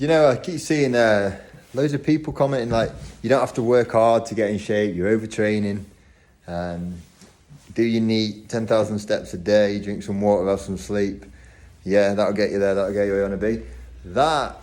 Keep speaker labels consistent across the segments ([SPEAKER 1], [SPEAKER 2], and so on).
[SPEAKER 1] I keep seeing loads of people commenting like, you don't have to work hard to get in shape, you're overtraining. Um, do your NEAT, 10,000 steps a day, drink some water, have some sleep. Yeah, that'll get you there, that'll get you where you want to be. That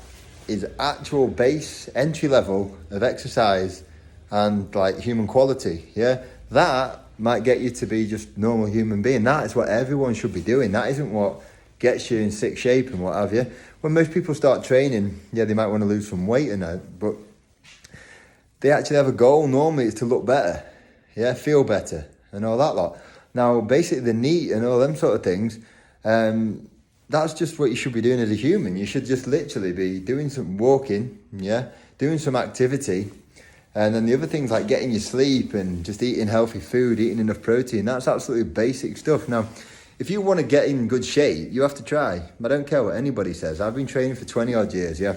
[SPEAKER 1] is actual base entry level of exercise and like human quality. Yeah, that might get you to be just normal human being. That is what everyone should be doing. That isn't what gets you in sick shape and what have you. When most people start training, yeah, they might want to lose some weight and that, but they actually have a goal. Normally it's to look better, yeah, feel better and all that lot. Now, basically the NEAT and all them sort of things, that's just what you should be doing as a human. You should just literally be doing some walking, yeah, doing some activity. And then the other things like getting your sleep and just eating healthy food, eating enough protein, that's absolutely basic stuff. Now, if you want to get in good shape, you have to try. I don't care what anybody says. I've been training for 20 odd years, yeah.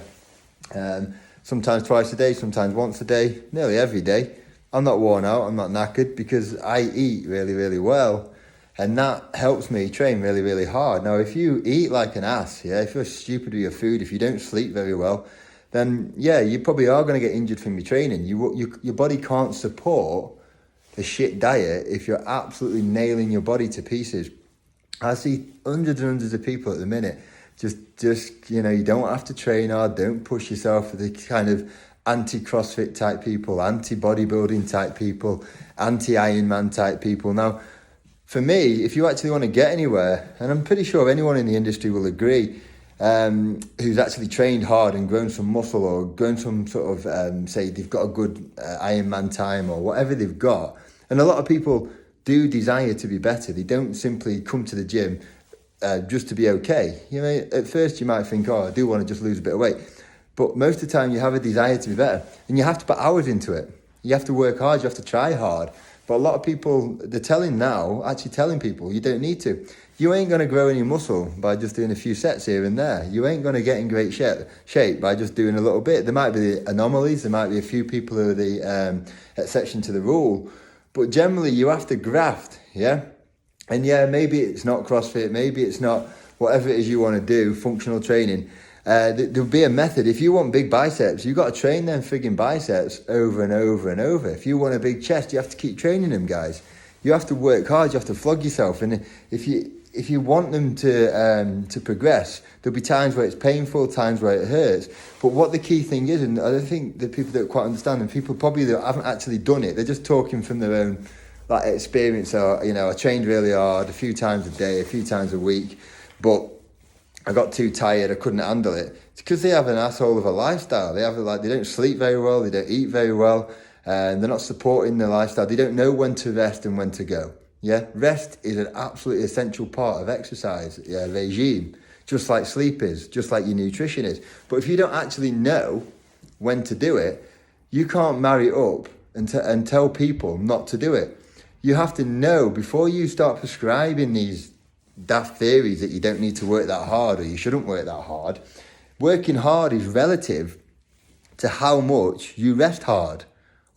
[SPEAKER 1] Sometimes twice a day, sometimes once a day, nearly every day. I'm not worn out, I'm not knackered because I eat really, really well. And that helps me train really, really hard. Now, if you eat like an ass, yeah, if you're stupid with your food, if you don't sleep very well, then yeah, you probably are going to get injured from your training. Your body can't support a shit diet if you're absolutely nailing your body to pieces. I see hundreds and hundreds of people at the minute, just you don't have to train hard, don't push yourself for the kind of anti-CrossFit type people, anti-bodybuilding type people, anti-Ironman type people. Now, for me, if you actually want to get anywhere, and I'm pretty sure anyone in the industry will agree, who's actually trained hard and grown some muscle or grown some sort of, say they've got a good Ironman time or whatever they've got. And a lot of people do desire to be better. They don't simply come to the gym just to be okay. At first you might think, oh, I do want to just lose a bit of weight. But most of the time you have a desire to be better and you have to put hours into it. You have to work hard, you have to try hard. But a lot of people, they're actually telling people you don't need to. You ain't going to grow any muscle by just doing a few sets here and there. You ain't going to get in great shape by just doing a little bit. There might be the anomalies. There might be a few people who are the exception to the rule. But generally, you have to graft, yeah? And yeah, maybe it's not CrossFit. Maybe it's not whatever it is you want to do, functional training. There'll be a method. If you want big biceps, you've got to train them frigging biceps over and over and over. If you want a big chest, you have to keep training them, guys. You have to work hard. You have to flog yourself. And if you want them to progress, there'll be times where it's painful, times where it hurts. But what the key thing is, and I don't think the people don't quite understand, and people probably that haven't actually done it, they're just talking from their own experience. Or I trained really hard a few times a day, a few times a week, but I got too tired, I couldn't handle it. It's because they have an asshole of a lifestyle. They don't sleep very well, they don't eat very well, and they're not supporting their lifestyle. They don't know when to rest and when to go. Yeah, rest is an absolutely essential part of exercise regime, just like sleep is, just like your nutrition is. But if you don't actually know when to do it, you can't marry up and tell people not to do it. You have to know before you start prescribing these daft theories that you don't need to work that hard or you shouldn't work that hard. Working hard is relative to how much you rest hard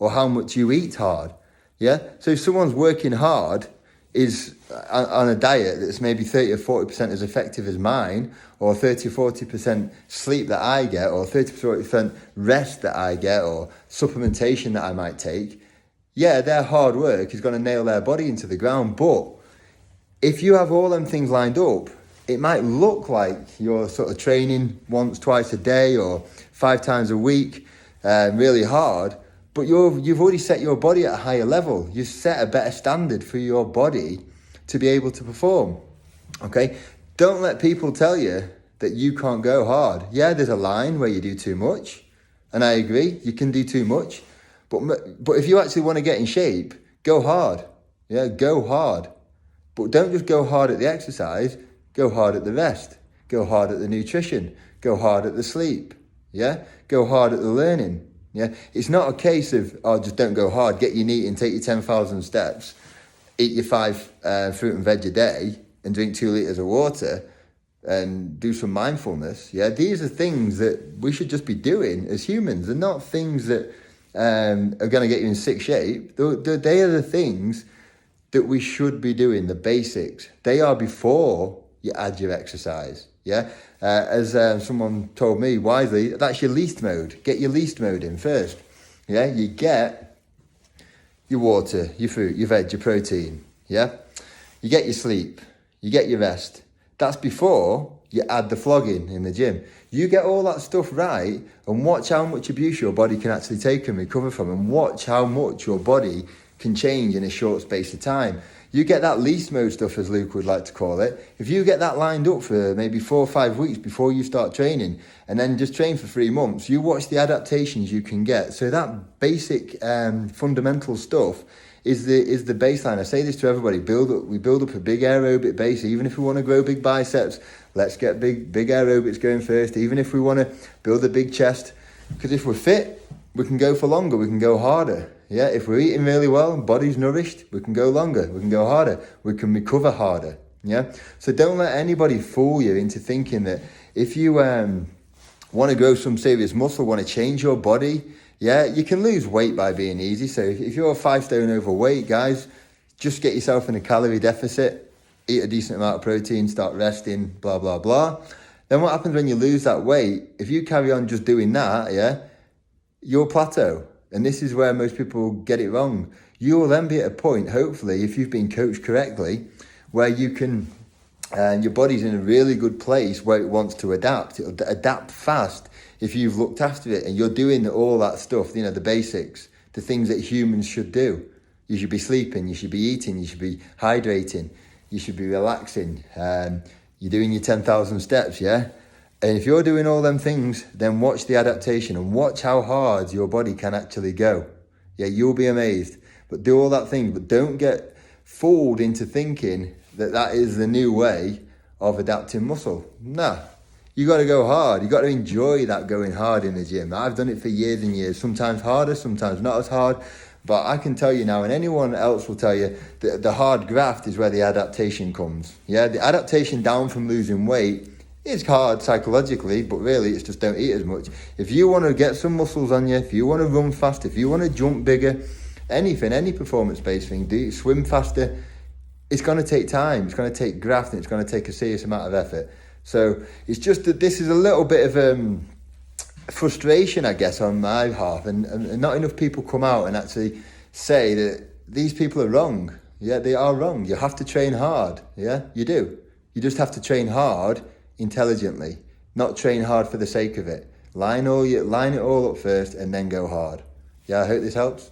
[SPEAKER 1] or how much you eat hard. Yeah. So if someone's working hard is on a diet that's maybe 30 or 40% as effective as mine, or 30 or 40% sleep that I get, or 30 or 40% rest that I get, or supplementation that I might take, yeah, their hard work is going to nail their body into the ground. But if you have all them things lined up, it might look like you're sort of training once, twice a day, or 5 times a week, really hard. But you've already set your body at a higher level. You've set a better standard for your body to be able to perform. Okay? Don't let people tell you that you can't go hard. Yeah, there's a line where you do too much. And I agree, you can do too much. But if you actually want to get in shape, go hard. Yeah, go hard. But don't just go hard at the exercise, go hard at the rest. Go hard at the nutrition. Go hard at the sleep. Yeah? Go hard at the learning. Yeah, it's not a case of, just don't go hard, get your NEAT and take your 10,000 steps, eat your 5 fruit and veg a day and drink 2 litres of water and do some mindfulness. Yeah, these are things that we should just be doing as humans and not things that are going to get you in sick shape. They are the things that we should be doing, the basics. They are before you add your exercise. Yeah, As someone told me wisely, that's your least mode. Get your least mode in first. Yeah, you get your water, your fruit, your veg, your protein. Yeah, you get your sleep, you get your rest. That's before you add the flogging in the gym. You get all that stuff right, and watch how much abuse your body can actually take and recover from, and watch how much your body can change in a short space of time. You get that least mode stuff, as Luke would like to call it. If you get that lined up for maybe 4 or 5 weeks before you start training, and then just train for 3 months, you watch the adaptations you can get. So that basic fundamental stuff is the baseline. I say this to everybody: we build up a big aerobic base. Even if we want to grow big biceps, let's get big aerobics going first. Even if we want to build a big chest, because if we're fit, we can go for longer. We can go harder. Yeah, if we're eating really well, body's nourished, we can go longer, we can go harder, we can recover harder. Yeah, so don't let anybody fool you into thinking that if you want to grow some serious muscle, want to change your body, yeah, you can lose weight by being easy. So if you're 5 stone overweight, guys, just get yourself in a calorie deficit, eat a decent amount of protein, start resting, blah, blah, blah. Then what happens when you lose that weight? If you carry on just doing that, yeah, you'll plateau. And this is where most people get it wrong. You will then be at a point, hopefully, if you've been coached correctly, where you can, your body's in a really good place where it wants to adapt. It'll adapt fast if you've looked after it and you're doing all that stuff, the basics, the things that humans should do. You should be sleeping, you should be eating, you should be hydrating, you should be relaxing. You're doing your 10,000 steps, yeah? And if you're doing all them things, then watch the adaptation and watch how hard your body can actually go. Yeah, you'll be amazed. But do all that thing, but don't get fooled into thinking that is the new way of adapting muscle. Nah, you got to go hard. You got to enjoy that going hard in the gym. I've done it for years and years, sometimes harder, sometimes not as hard. But I can tell you now, and anyone else will tell you, that the hard graft is where the adaptation comes. Yeah, the adaptation down from losing weight, it's hard psychologically, but really it's just don't eat as much. If you want to get some muscles on you, if you want to run fast, if you want to jump bigger, anything, any performance-based thing, swim faster, it's going to take time. It's going to take graft, and it's going to take a serious amount of effort. So it's just that this is a little bit of frustration, I guess, on my half, and not enough people come out and actually say that these people are wrong. Yeah, they are wrong. You have to train hard. Yeah, you do. You just have to train hard intelligently, not train hard for the sake of it. Line it all up first and then go hard. Yeah, I hope this helps.